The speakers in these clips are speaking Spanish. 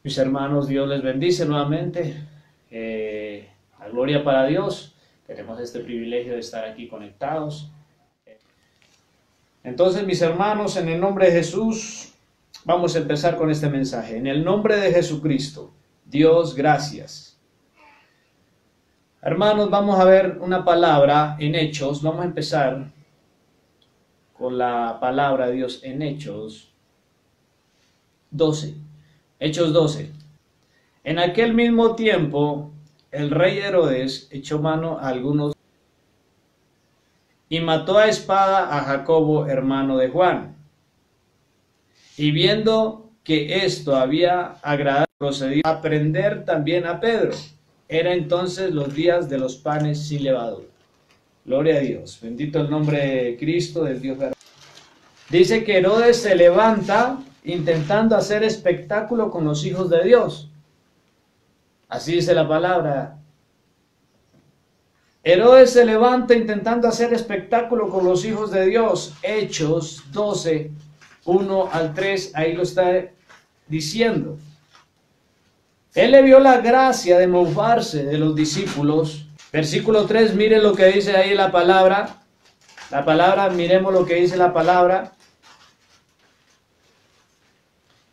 Mis hermanos, Dios les bendice nuevamente. La gloria para Dios. Tenemos este privilegio de estar aquí conectados. Entonces, mis hermanos, en el nombre de Jesús, vamos a empezar con este mensaje. En el nombre de Jesucristo, Dios, gracias. Hermanos, vamos a ver una palabra en Hechos. Vamos a empezar con la palabra de Dios en Hechos 12. Hechos 12. En aquel mismo tiempo, el rey Herodes echó mano a algunos y mató a espada a Jacobo, hermano de Juan. Y viendo que esto había agradado, procedió a prender también a Pedro. Era entonces los días de los panes sin levadura. Gloria a Dios. Bendito el nombre de Cristo, del Dios verdadero. Dice que Herodes se levanta intentando hacer espectáculo con los hijos de Dios. Así dice la palabra. Herodes se levanta intentando hacer espectáculo con los hijos de Dios. Hechos 12, 1 al 3, ahí lo está diciendo. Él le vio la gracia de mofarse de los discípulos. Versículo 3, miren lo que dice ahí la palabra. La palabra, miremos lo que dice la palabra.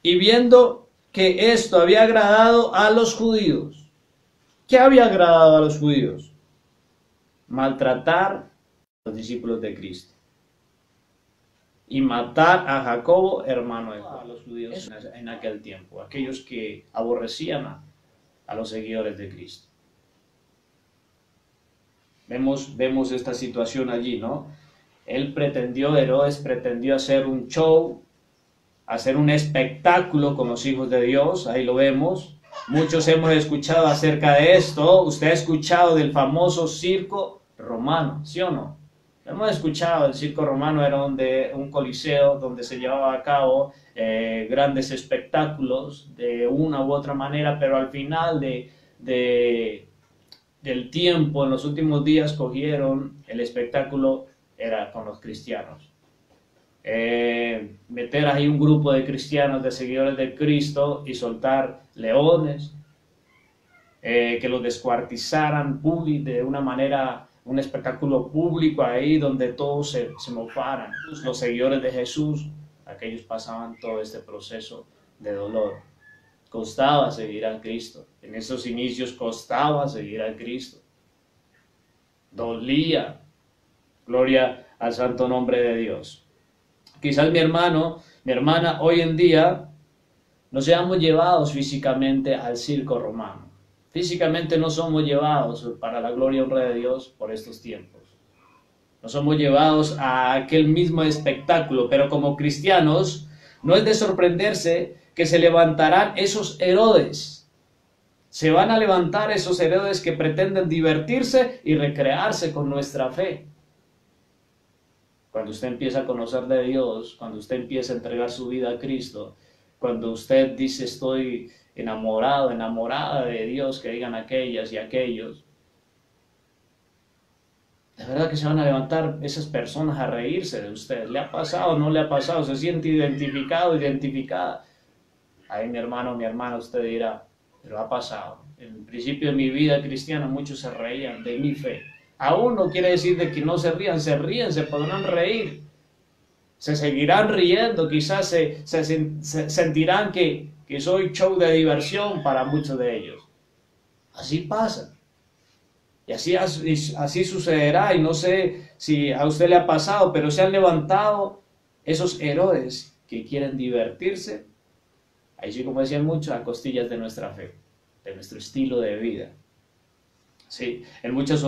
Y viendo que esto había agradado a los judíos. ¿Qué había agradado a los judíos? Maltratar a los discípulos de Cristo. Y matar a Jacobo, hermano de Juan, a los judíos en aquel tiempo. Aquellos que aborrecían a los seguidores de Cristo. Vemos esta situación allí, ¿no? Herodes pretendió hacer un show, hacer un espectáculo con los hijos de Dios, ahí lo vemos. Muchos hemos escuchado acerca de esto. Usted ha escuchado del famoso circo romano, ¿sí o no? Hemos escuchado, el circo romano era un coliseo donde se llevaba a cabo grandes espectáculos de una u otra manera, pero al final del tiempo, en los últimos días, cogieron el espectáculo, era con los cristianos. Meter ahí un grupo de cristianos, de seguidores de Cristo, y soltar leones, que los descuartizaran de una manera, un espectáculo público ahí donde todos se mofaran. Los seguidores de Jesús, aquellos pasaban todo este proceso de dolor. Costaba seguir a Cristo. En esos inicios costaba seguir a Cristo. Dolía. Gloria al santo nombre de Dios. Quizás mi hermano, mi hermana, hoy en día no seamos llevados físicamente al circo romano. Físicamente no somos llevados para la gloria y honra de Dios por estos tiempos. No somos llevados a aquel mismo espectáculo, pero como cristianos no es de sorprenderse que se levantarán esos Herodes. Se van a levantar esos Herodes que pretenden divertirse y recrearse con nuestra fe. Cuando usted empieza a conocer de Dios, cuando usted empieza a entregar su vida a Cristo, cuando usted dice estoy enamorado, enamorada de Dios, que digan aquellas y aquellos, de verdad que se van a levantar esas personas a reírse de usted. ¿Le ha pasado o no le ha pasado? ¿Se siente identificado, identificada? Ahí mi hermano, mi hermana, usted dirá, pero ha pasado. En el principio de mi vida cristiana muchos se reían de mi fe. Aún no quiere decir de que no se rían, se podrán reír, se seguirán riendo, quizás se sentirán que soy show de diversión para muchos de ellos. Así pasa. Y así sucederá, y no sé si a usted le ha pasado, pero se han levantado esos Herodes que quieren divertirse, ahí sí, como decían muchos, a costillas de nuestra fe, de nuestro estilo de vida. Sí, en muchas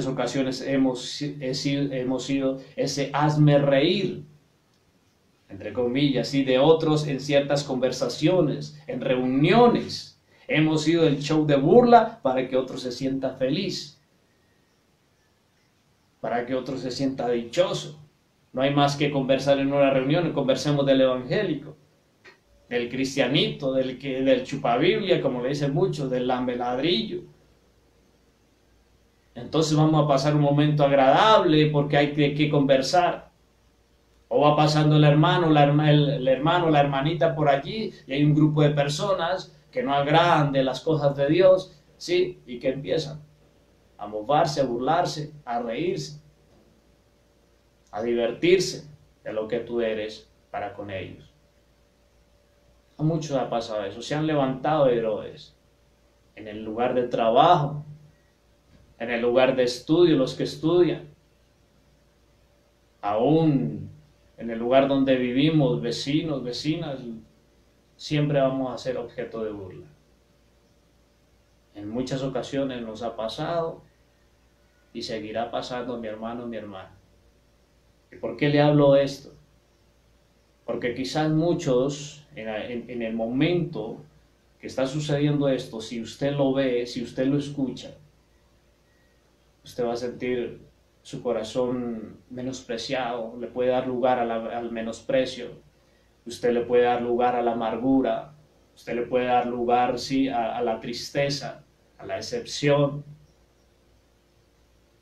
ocasiones hemos sido ese hazme reír, entre comillas, y de otros en ciertas conversaciones, en reuniones. Hemos sido el show de burla para que otro se sienta feliz, para que otro se sienta dichoso. No hay más que conversar en una reunión, conversemos del evangélico, del cristianito, del chupabiblia, como le dicen muchos, del lambeladrillo. Entonces vamos a pasar un momento agradable porque hay que conversar. O va pasando el hermano, la hermanita por allí y hay un grupo de personas que no agradan de las cosas de Dios, ¿sí? Y que empiezan a mofarse, a burlarse, a reírse, a divertirse de lo que tú eres para con ellos. A muchos ha pasado eso, se han levantado héroes en el lugar de trabajo, en el lugar de estudio, los que estudian, aún en el lugar donde vivimos, vecinos, vecinas, siempre vamos a ser objeto de burla. En muchas ocasiones nos ha pasado y seguirá pasando, mi hermano, mi hermana. ¿Y por qué le hablo de esto? Porque quizás muchos, en el momento que está sucediendo esto, si usted lo ve, si usted lo escucha, usted va a sentir su corazón menospreciado, le puede dar lugar al menosprecio, usted le puede dar lugar a la amargura, usted le puede dar lugar, sí, a la tristeza, a la decepción.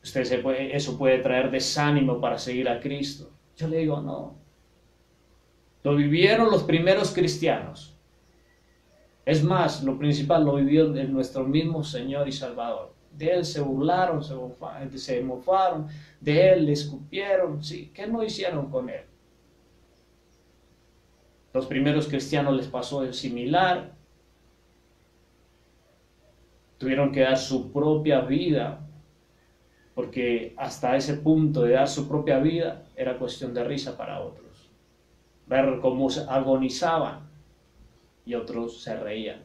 Eso puede traer desánimo para seguir a Cristo. Yo le digo, no. Lo vivieron los primeros cristianos. Es más, lo principal lo vivió nuestro mismo Señor y Salvador. De Él se burlaron, se mofaron, de Él le escupieron. ¿Sí? ¿Qué no hicieron con Él? Los primeros cristianos les pasó similar. Tuvieron que dar su propia vida, porque hasta ese punto de dar su propia vida era cuestión de risa para otros. Ver cómo agonizaban y otros se reían.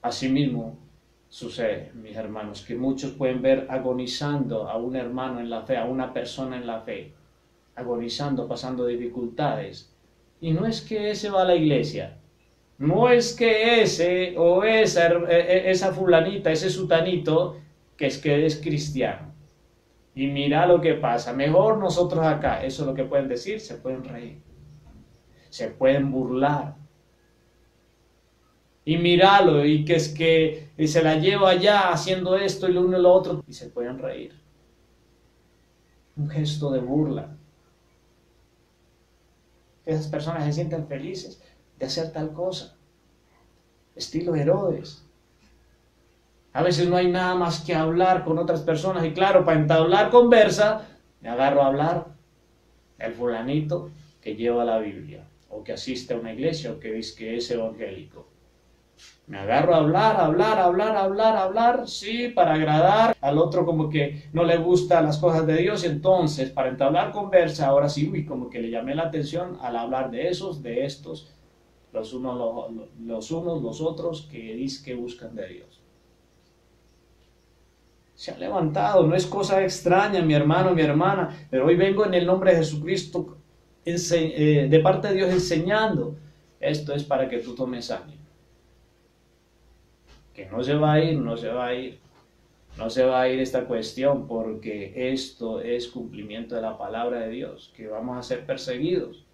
Asimismo sucede, mis hermanos, que muchos pueden ver agonizando a un hermano en la fe, a una persona en la fe, agonizando, pasando dificultades. Y no es que ese va a la iglesia, no es que ese o esa fulanita, ese sutanito, que es cristiano. Y mira lo que pasa, mejor nosotros acá. Eso es lo que pueden decir, se pueden reír, se pueden burlar. Y míralo, y que es que se la lleva allá haciendo esto y lo uno y lo otro, y se pueden reír. Un gesto de burla. Esas personas se sienten felices de hacer tal cosa. Estilo Herodes. A veces no hay nada más que hablar con otras personas y claro, para entablar conversa, me agarro a hablar el fulanito que lleva la Biblia o que asiste a una iglesia o que dice que es evangélico. Me agarro a hablar, sí, para agradar al otro como que no le gustan las cosas de Dios. Entonces, para entablar conversa, ahora sí, como que le llamé la atención al hablar de esos, de estos, los unos, los otros que dicen que buscan de Dios. Se ha levantado, no es cosa extraña, mi hermano, mi hermana, pero hoy vengo en el nombre de Jesucristo, de parte de Dios enseñando. Esto es para que tú tomes ánimo. Que no se va a ir, no se va a ir esta cuestión, porque esto es cumplimiento de la palabra de Dios, que vamos a ser perseguidos.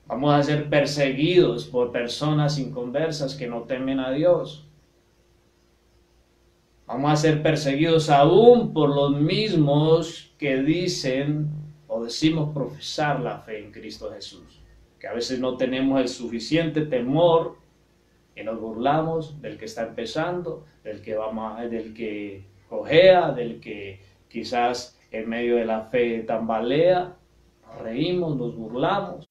Vamos a ser perseguidos por personas inconversas que no temen a Dios. Vamos a ser perseguidos aún por los mismos que dicen o decimos profesar la fe en Cristo Jesús. Que a veces no tenemos el suficiente temor y nos burlamos del que está empezando, del que cojea, del que quizás en medio de la fe tambalea. Nos reímos, nos burlamos.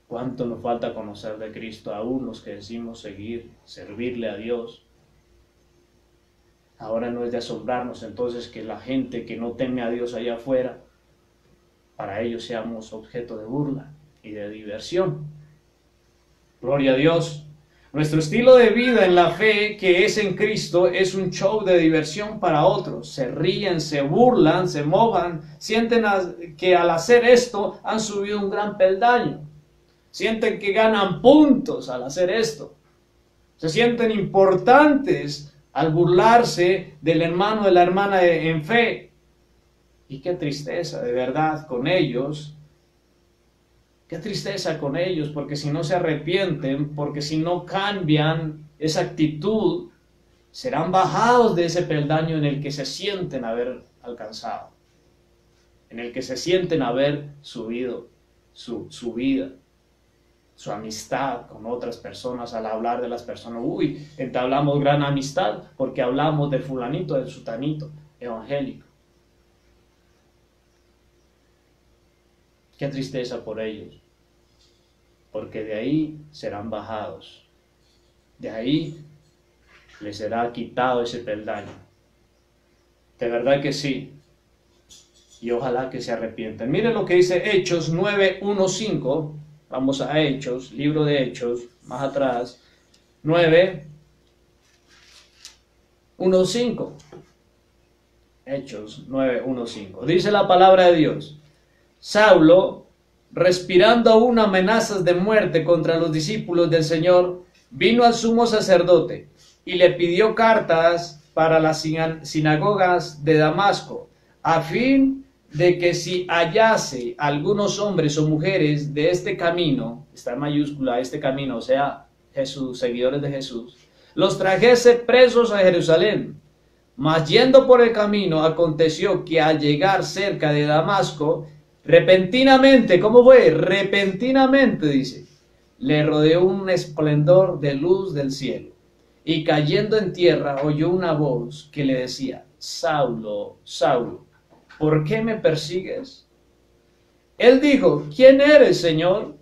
¿Cuánto nos falta conocer de Cristo aún los que decimos servirle a Dios? Ahora no es de asombrarnos entonces que la gente que no teme a Dios allá afuera, para ellos seamos objeto de burla y de diversión. Gloria a Dios. Nuestro estilo de vida en la fe que es en Cristo es un show de diversión para otros. Se ríen, se burlan, se mojan, sienten que al hacer esto han subido un gran peldaño. Sienten que ganan puntos al hacer esto. Se sienten importantes al burlarse del hermano o de la hermana en fe. Y qué tristeza, de verdad, con ellos. Qué tristeza con ellos, porque si no se arrepienten, porque si no cambian esa actitud, serán bajados de ese peldaño en el que se sienten haber alcanzado, en el que se sienten haber subido. su vida, su amistad con otras personas. Al hablar de las personas, uy, entablamos gran amistad porque hablamos de fulanito, de sutanito, evangélico. Qué tristeza por ellos, porque de ahí serán bajados, de ahí les será quitado ese peldaño. De verdad que sí, y ojalá que se arrepientan. Miren lo que dice Hechos 9:1-5, vamos a Hechos, libro de Hechos, más atrás, 9:1-5, Hechos 9:1-5, dice la palabra de Dios: Saulo, respirando aún amenazas de muerte contra los discípulos del Señor, vino al sumo sacerdote y le pidió cartas para las sinagogas de Damasco, a fin de que si hallase algunos hombres o mujeres de este camino, está en mayúscula este camino, o sea, Jesús, seguidores de Jesús, los trajese presos a Jerusalén. Mas yendo por el camino, aconteció que al llegar cerca de Damasco, repentinamente, ¿cómo fue? Repentinamente, dice, le rodeó un esplendor de luz del cielo, y cayendo en tierra oyó una voz que le decía: Saulo, Saulo, ¿por qué me persigues? Él dijo: ¿quién eres, Señor?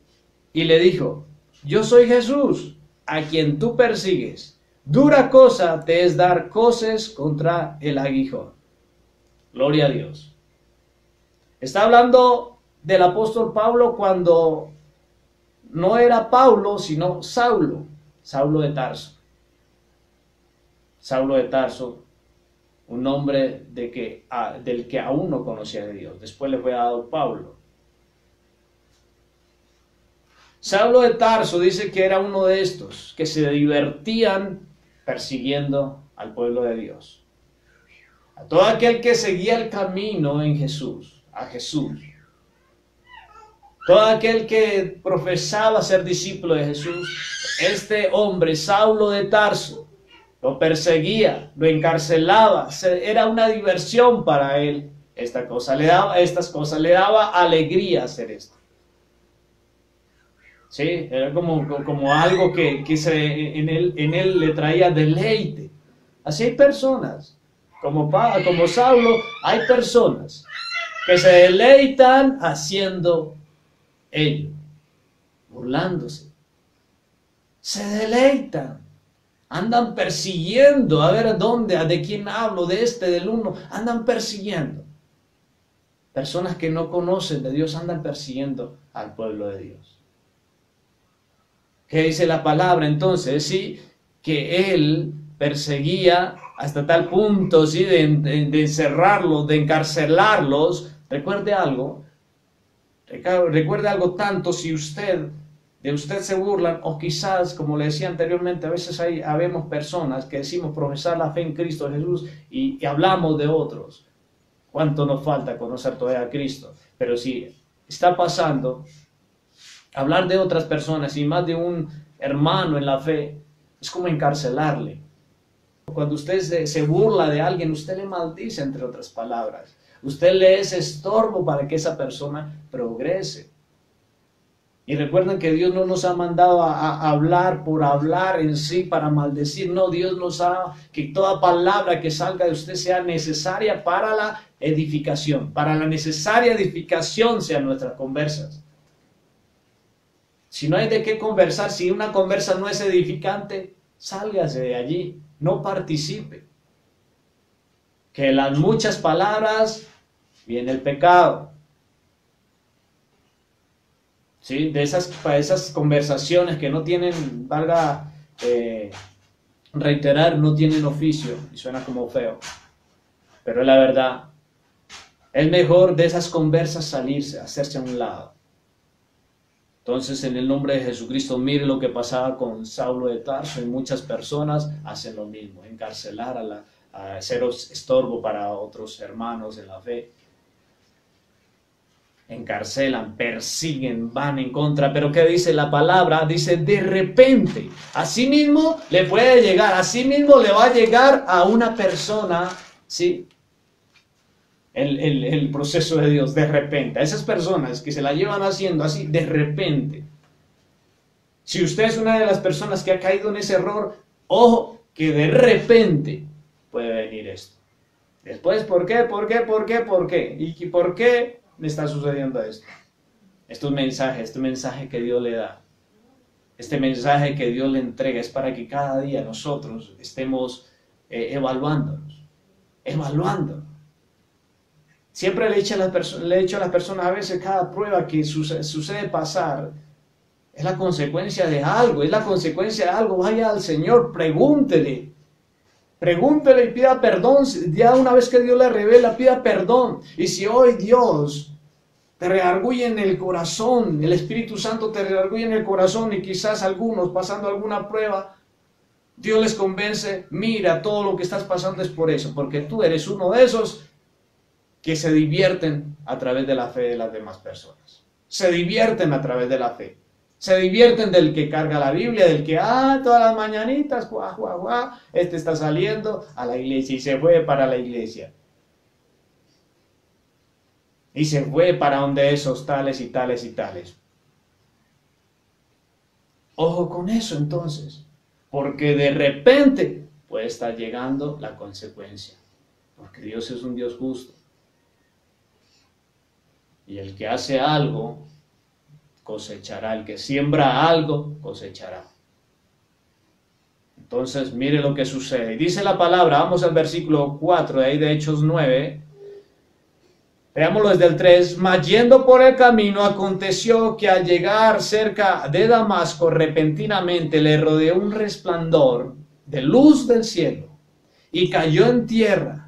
Y le dijo: yo soy Jesús, a quien tú persigues. Dura cosa te es dar coces contra el aguijón. Gloria a Dios. Está hablando del apóstol Pablo cuando no era Pablo, sino Saulo, Saulo de Tarso. Saulo de Tarso, un hombre del que aún no conocía de Dios. Después le fue dado Pablo. Saulo de Tarso dice que era uno de estos que se divertían persiguiendo al pueblo de Dios. A todo aquel que seguía el camino en Jesús, a Jesús. Todo aquel que profesaba ser discípulo de Jesús, este hombre, Saulo de Tarso, lo perseguía, lo encarcelaba, era una diversión para él esta cosa, le daba alegría hacer esto. Sí, era como algo que en él le traía deleite. Así hay personas, como Saulo, hay personas que se deleitan haciendo ello, burlándose. Se deleitan. Andan persiguiendo, a ver de quién hablo, de del uno, andan persiguiendo. Personas que no conocen de Dios andan persiguiendo al pueblo de Dios. ¿Qué dice la palabra entonces? Sí, que él perseguía hasta tal punto, sí, de encerrarlos, de encarcelarlos. Recuerde algo tanto si de usted se burlan, o quizás, como le decía anteriormente, a veces habemos personas que decimos profesar la fe en Cristo Jesús y hablamos de otros. ¿Cuánto nos falta conocer todavía a Cristo? Pero si está pasando, hablar de otras personas y más de un hermano en la fe, es como encarcelarle. Cuando usted se burla de alguien, usted le maldice, entre otras palabras. Usted le es estorbo para que esa persona progrese. Y recuerden que Dios no nos ha mandado a hablar por hablar en sí, para maldecir. No, Dios nos ha, que toda palabra que salga de usted sea necesaria para la edificación. Para la necesaria edificación sean nuestras conversas. Si no hay de qué conversar, si una conversa no es edificante, sálgase de allí, no participe. Que en las muchas palabras viene el pecado. ¿Sí? De esas conversaciones que no tienen, valga reiterar, no tienen oficio, y suena como feo, pero es la verdad. Es mejor de esas conversas salirse, hacerse a un lado. Entonces, en el nombre de Jesucristo, mire lo que pasaba con Saulo de Tarso, y muchas personas hacen lo mismo, encarcelar a ser estorbo para otros hermanos en la fe. Encarcelan, persiguen, van en contra. Pero ¿qué dice la palabra? Dice de repente. Así mismo le puede llegar, así mismo le va a llegar a una persona, ¿sí? el proceso de Dios de repente. A esas personas que se la llevan haciendo así de repente. Si usted es una de las personas que ha caído en ese error, ojo, que de repente puede venir esto. Después, ¿por qué? ¿Por qué? ¿Por qué? ¿Por qué? ¿Y por qué me está sucediendo esto? Este mensaje que Dios le da, este mensaje que Dios le entrega es para que cada día nosotros estemos evaluándonos. Siempre le he dicho a las personas, a veces cada prueba que sucede pasar es la consecuencia de algo, vaya al Señor, pregúntele y pida perdón. Ya una vez que Dios le revela, pida perdón. Y si hoy Dios te redarguye en el corazón, el Espíritu Santo te redarguye en el corazón, y quizás algunos pasando alguna prueba, Dios les convence, mira, todo lo que estás pasando es por eso, porque tú eres uno de esos que se divierten a través de la fe de las demás personas. Se divierten a través de la fe. Se divierten del que carga la Biblia, del que, todas las mañanitas, este está saliendo a la iglesia y se fue para la iglesia. Y se fue para donde esos tales y tales y tales. Ojo con eso entonces, porque de repente puede estar llegando la consecuencia, porque Dios es un Dios justo. Y el que hace algo, cosechará. El que siembra algo, cosechará. Entonces, mire lo que sucede. Dice la palabra, vamos al versículo 4 de ahí de Hechos 9. Veámoslo desde el 3. Mas yendo por el camino, aconteció que al llegar cerca de Damasco, repentinamente le rodeó un resplandor de luz del cielo, y cayó en tierra.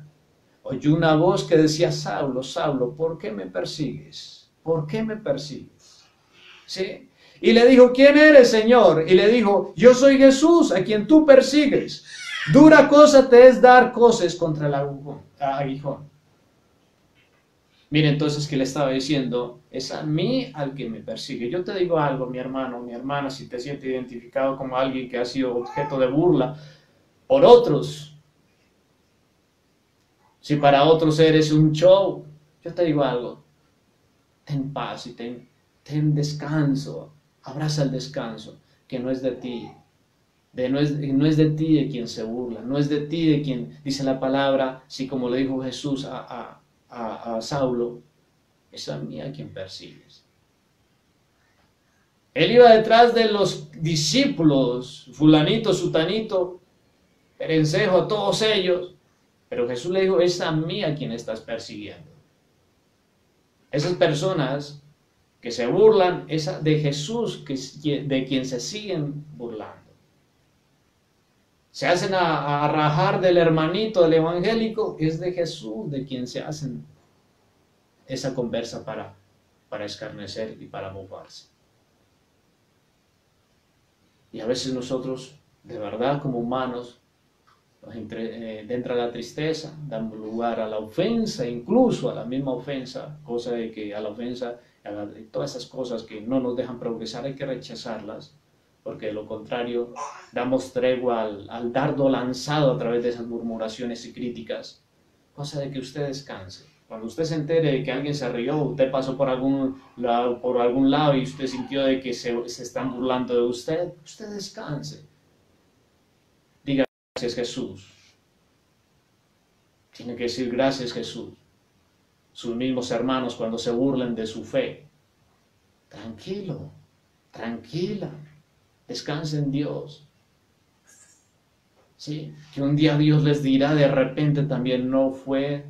Oyó una voz que decía, Saulo, Saulo, ¿por qué me persigues? ¿Por qué me persigues? ¿Sí? Y le dijo, ¿quién eres, Señor? Y le dijo, yo soy Jesús, a quien tú persigues. Dura cosa te es dar coces contra el aguijón. Mire entonces que le estaba diciendo, es a mí al que me persigue. Yo te digo algo, mi hermano, mi hermana, si te sientes identificado como alguien que ha sido objeto de burla por otros, si para otros eres un show, yo te digo algo, ten paz y ten descanso, abraza el descanso, que no es de ti, no es de ti de quien se burla, no es de ti de quien dice la palabra, así como le dijo Jesús a Saulo, es a mí a quien persigues. Él iba detrás de los discípulos, fulanito, sutanito, perencejo, todos ellos, pero Jesús le dijo, es a mí a quien estás persiguiendo. Esas personas que se burlan, es de Jesús de quien se siguen burlando. Se hacen a rajar del hermanito, del evangélico, es de Jesús de quien se hacen esa conversa para escarnecer y para mofarse. Y a veces nosotros, de verdad, como humanos, entra la tristeza, damos lugar a la ofensa, incluso a la misma ofensa, cosa de que a la ofensa, todas esas cosas que no nos dejan progresar, hay que rechazarlas, porque de lo contrario damos tregua al dardo lanzado a través de esas murmuraciones y críticas, cosa de que usted descanse. Cuando usted se entere de que alguien se rió, usted pasó por algún lado y usted sintió de que se están burlando de usted, usted descanse. Diga, gracias Jesús. Tiene que decir gracias Jesús. Sus mismos hermanos cuando se burlen de su fe. Tranquilo, tranquila, descanse en Dios. Sí, que un día Dios les dirá de repente también, no fue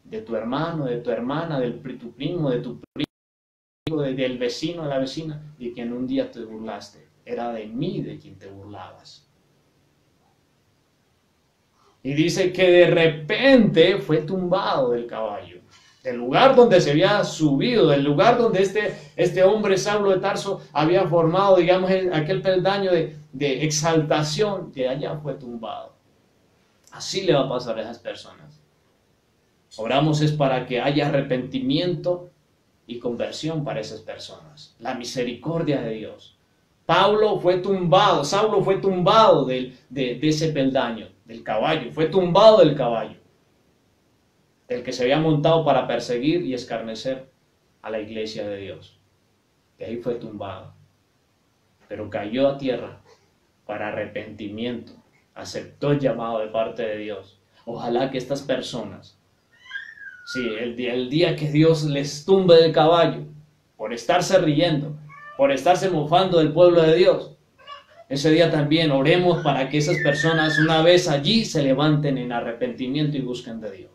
de tu hermano, de tu hermana, de tu primo, de tu primo, del vecino, de la vecina, de quien un día te burlaste. Era de mí de quien te burlabas. Y dice que de repente fue tumbado del caballo, del lugar donde se había subido, del lugar donde este hombre Saulo de Tarso había formado, digamos, aquel peldaño de exaltación, de allá fue tumbado. Así le va a pasar a esas personas. Oramos es para que haya arrepentimiento y conversión para esas personas. La misericordia de Dios. Saulo fue tumbado de ese peldaño, del caballo, fue tumbado del caballo. el que se había montado para perseguir y escarnecer a la iglesia de Dios. Y ahí fue tumbado, pero cayó a tierra para arrepentimiento, aceptó el llamado de parte de Dios. Ojalá que estas personas, sí, el día que Dios les tumbe del caballo, por estarse riendo, por estarse mofando del pueblo de Dios, ese día también oremos para que esas personas una vez allí se levanten en arrepentimiento y busquen de Dios.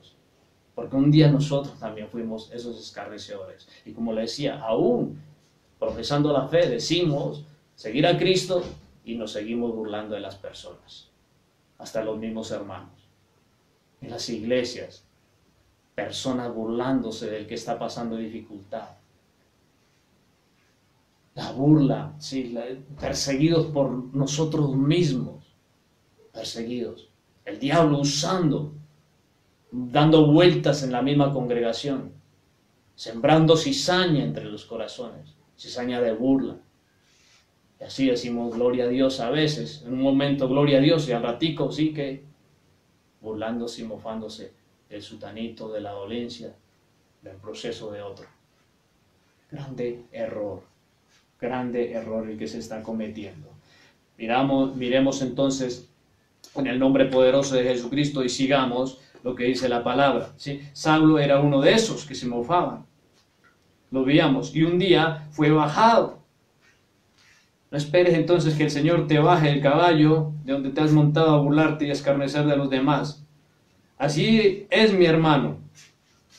Porque un día nosotros también fuimos esos escarnecedores. Y como le decía, aún profesando la fe, decimos seguir a Cristo y nos seguimos burlando de las personas. Hasta los mismos hermanos. En las iglesias, personas burlándose del que está pasando dificultad. La burla, sí, perseguidos por nosotros mismos, perseguidos. El diablo usando, dando vueltas en la misma congregación, sembrando cizaña entre los corazones, cizaña de burla. Y así decimos gloria a Dios a veces, en un momento gloria a Dios y al ratico sí que burlándose y mofándose del sutanito, de la dolencia, del proceso de otro. Grande error el que se está cometiendo. Miremos entonces en el nombre poderoso de Jesucristo y sigamos lo que dice la palabra. ¿Sí? Saulo era uno de esos que se mofaban. Lo veíamos. Y un día fue bajado. No esperes entonces que el Señor te baje del caballo de donde te has montado a burlarte y a escarnecer de los demás. Así es, mi hermano.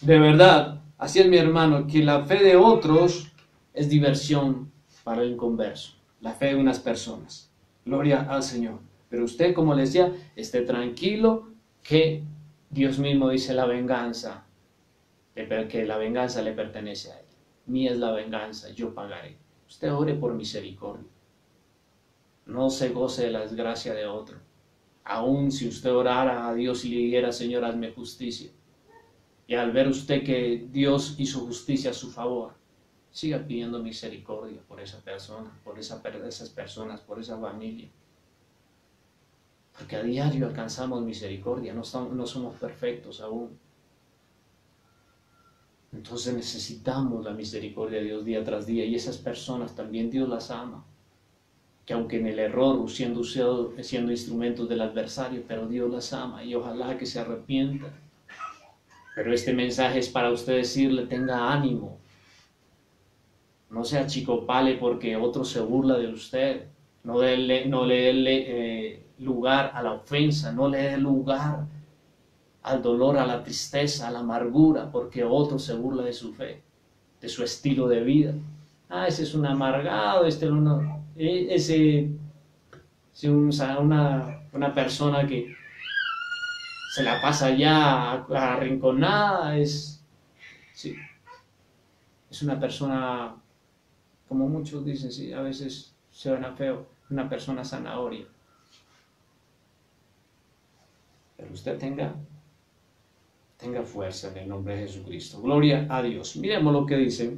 De verdad, así es, mi hermano, que la fe de otros es diversión para el inconverso. La fe de unas personas. Gloria al Señor. Pero usted, como les decía, esté tranquilo que Dios mismo dice la venganza, que la venganza le pertenece a Él. Mía es la venganza, yo pagaré. Usted ore por misericordia. No se goce de la desgracia de otro. Aun si usted orara a Dios y le dijera, Señor, hazme justicia. Y al ver usted que Dios hizo justicia a su favor, siga pidiendo misericordia por esa persona, por esas personas, por esa familia. Porque a diario alcanzamos misericordia, no somos perfectos aún. Entonces necesitamos la misericordia de Dios día tras día, y esas personas también Dios las ama. Que aunque en el error, siendo instrumentos del adversario, pero Dios las ama y ojalá que se arrepientan. Pero este mensaje es para usted decirle, tenga ánimo. No se achicopale porque otro se burla de usted. No le dé lugar a la ofensa, no le dé lugar al dolor, a la tristeza, a la amargura, porque otro se burla de su fe, de su estilo de vida. Ah, ese es un amargado, una persona que se la pasa ya arrinconada, es una persona, como muchos dicen, sí, a veces suena feo, una persona zanahoria. Pero usted tenga fuerza en el nombre de Jesucristo. Gloria a Dios. Miremos lo que dice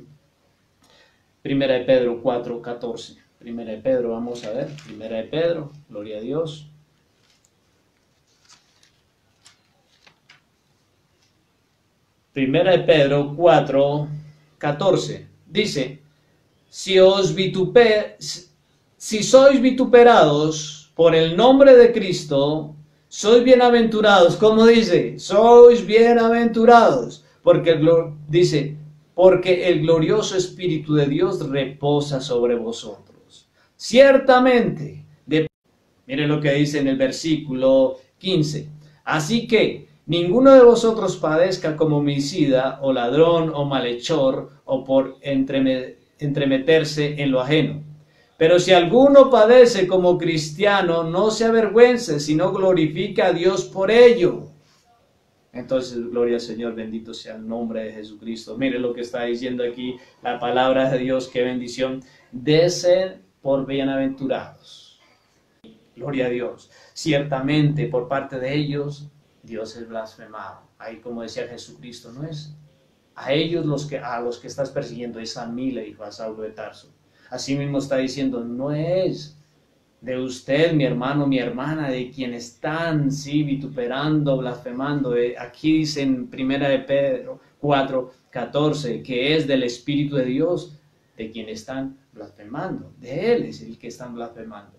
Primera de Pedro 4:14. Primera de Pedro, vamos a ver. Primera de Pedro, gloria a Dios. Primera de Pedro 4:14. Dice, si sois vituperados por el nombre de Cristo, sois bienaventurados. ¿Cómo dice? Sois bienaventurados. Porque el glorioso Espíritu de Dios reposa sobre vosotros. Ciertamente, mire lo que dice en el versículo 15. Así que ninguno de vosotros padezca como homicida, o ladrón, o malhechor, o por entremeterse en lo ajeno. Pero si alguno padece como cristiano, no se avergüence, sino glorifica a Dios por ello. Entonces, gloria al Señor, bendito sea el nombre de Jesucristo. Mire lo que está diciendo aquí la palabra de Dios, qué bendición. Desen por bienaventurados. Gloria a Dios. Ciertamente, por parte de ellos, Dios es blasfemado. Ahí, como decía Jesucristo, no es a ellos a los que estás persiguiendo, es a mí, le dijo a Saulo de Tarso. Así mismo está diciendo, no es de usted, mi hermano, mi hermana, de quien están, sí, vituperando, blasfemando. Aquí dice en Primera de Pedro 4:14, que es del Espíritu de Dios de quien están blasfemando. De Él es el que están blasfemando.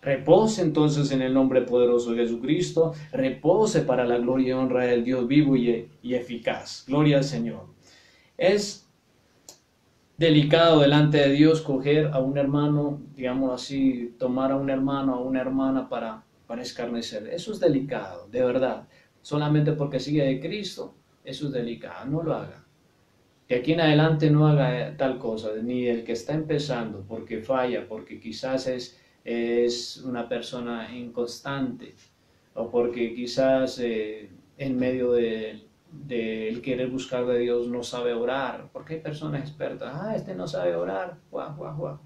Repose entonces en el nombre poderoso de Jesucristo, repose para la gloria y honra del Dios vivo y eficaz. Gloria al Señor. Es delicado delante de Dios coger a un hermano, digamos así, tomar a un hermano, a una hermana para escarnecer. Eso es delicado, de verdad. Solamente porque sigue de Cristo, eso es delicado. No lo haga. De aquí en adelante no haga tal cosa, ni el que está empezando, porque falla, porque quizás es una persona inconstante, o porque quizás en medio del querer buscar de Dios no sabe orar, porque hay personas expertas. Este no sabe orar, guau, guau, guau.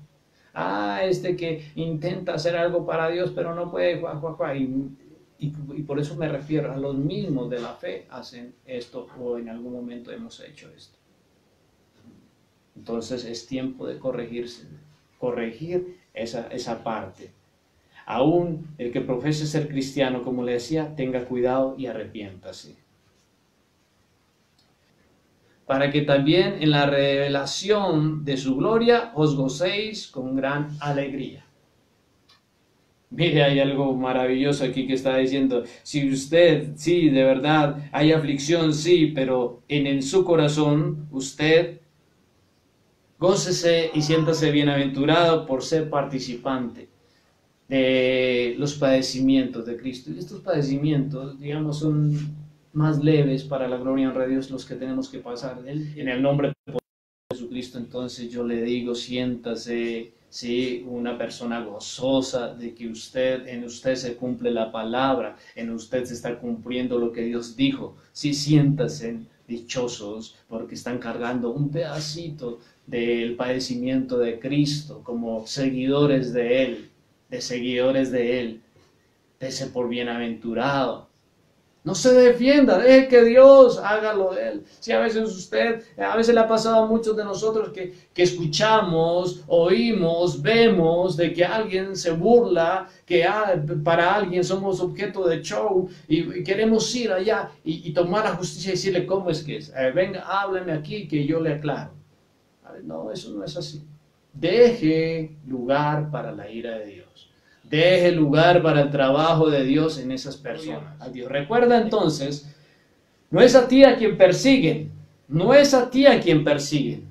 Este que intenta hacer algo para Dios pero no puede, guau, guau, guau. Y por eso me refiero a los mismos de la fe hacen esto, o en algún momento hemos hecho esto. Entonces es tiempo de corregirse, corregir esa parte. Aún el que profese ser cristiano, como le decía, tenga cuidado y arrepiéntase. Para que también en la revelación de su gloria os gocéis con gran alegría. Mire, hay algo maravilloso aquí que está diciendo: si usted, sí, de verdad, hay aflicción, sí, pero en su corazón, usted gócese y siéntase bienaventurado por ser participante de los padecimientos de Cristo. Y estos padecimientos, digamos, son más leves para la gloria y honra de Dios los que tenemos que pasar. En el nombre de Jesucristo, entonces yo le digo, siéntase, sí, una persona gozosa de que en usted se cumple la palabra, en usted se está cumpliendo lo que Dios dijo. Sí, siéntase dichosos porque están cargando un pedacito del padecimiento de Cristo como seguidores de Él, Dese por bienaventurado. No se defienda, deje que Dios haga lo de Él. Si a veces le ha pasado a muchos de nosotros que escuchamos, oímos, vemos de que alguien se burla, que para alguien somos objeto de show y queremos ir allá y tomar la justicia y decirle cómo es que es. Venga, hábleme aquí que yo le aclaro. No, eso no es así. Deje lugar para la ira de Dios. Deje lugar para el trabajo de Dios en esas personas. A Dios. Recuerda entonces, no es a ti a quien persiguen. No es a ti a quien persiguen.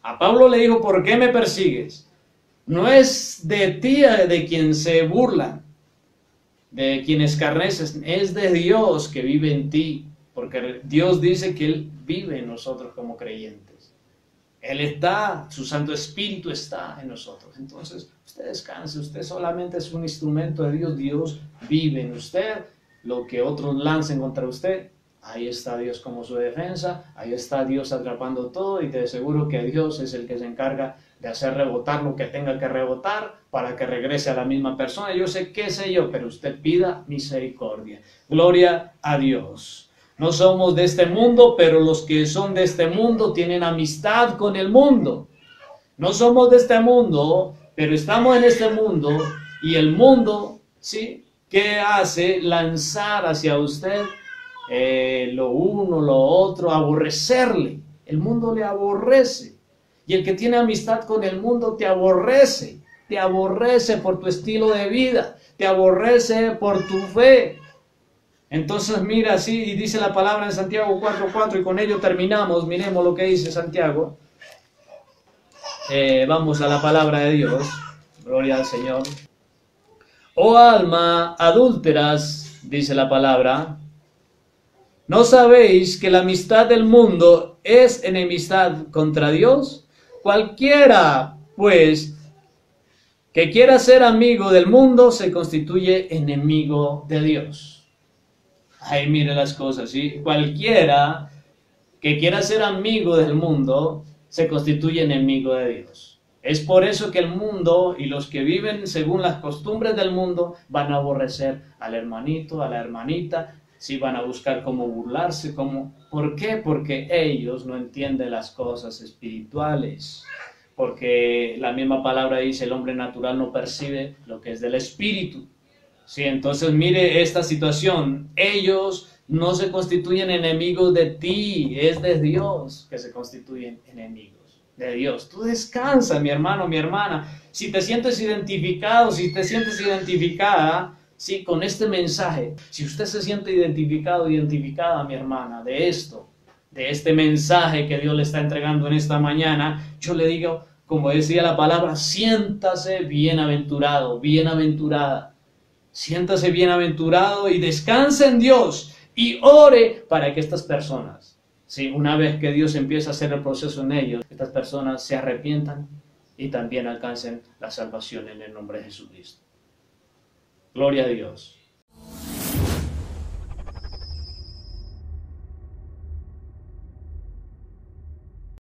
A Pablo le dijo, ¿por qué me persigues? No es de ti de quien se burlan, de quien escarneces. Es de Dios que vive en ti. Porque Dios dice que Él vive en nosotros como creyentes. Él está, su Santo Espíritu está en nosotros. Entonces, usted descanse, usted solamente es un instrumento de Dios. Dios vive en usted. Lo que otros lancen contra usted, ahí está Dios como su defensa, ahí está Dios atrapando todo y te aseguro que Dios es el que se encarga de hacer rebotar lo que tenga que rebotar para que regrese a la misma persona. Yo sé, qué sé yo, pero usted pida misericordia. Gloria a Dios. No somos de este mundo, pero los que son de este mundo tienen amistad con el mundo. No somos de este mundo, pero estamos en este mundo y el mundo, ¿sí? ¿Qué hace? Lanzar hacia usted lo uno, lo otro, aborrecerle. El mundo le aborrece. Y el que tiene amistad con el mundo te aborrece. Te aborrece por tu estilo de vida. Te aborrece por tu fe. Entonces mira así, y dice la palabra en Santiago 4:4, y con ello terminamos. Miremos lo que dice Santiago. Vamos a la palabra de Dios. Gloria al Señor. Oh alma adúlteras, dice la palabra, ¿no sabéis que la amistad del mundo es enemistad contra Dios? Cualquiera, pues, que quiera ser amigo del mundo se constituye enemigo de Dios. Ahí mire las cosas, ¿sí? Cualquiera que quiera ser amigo del mundo se constituye enemigo de Dios. Es por eso que el mundo y los que viven según las costumbres del mundo van a aborrecer al hermanito, a la hermanita, sí, van a buscar cómo burlarse, ¿por qué? Porque ellos no entienden las cosas espirituales. porque la misma palabra dice, el hombre natural no percibe lo que es del Espíritu. Sí, entonces mire esta situación, ellos no se constituyen enemigos de ti, es de Dios que se constituyen enemigos de Dios. Tú descansa, mi hermano, mi hermana. Si te sientes identificado, si te sientes identificada, sí, con este mensaje, si usted se siente identificado, identificada, mi hermana, de esto, de este mensaje que Dios le está entregando en esta mañana, yo le digo, como decía la palabra, siéntase bienaventurado, bienaventurada. Siéntase bienaventurado y descanse en Dios y ore para que estas personas, ¿sí? Una vez que Dios empieza a hacer el proceso en ellos, estas personas se arrepientan y también alcancen la salvación en el nombre de Jesucristo. Gloria a Dios.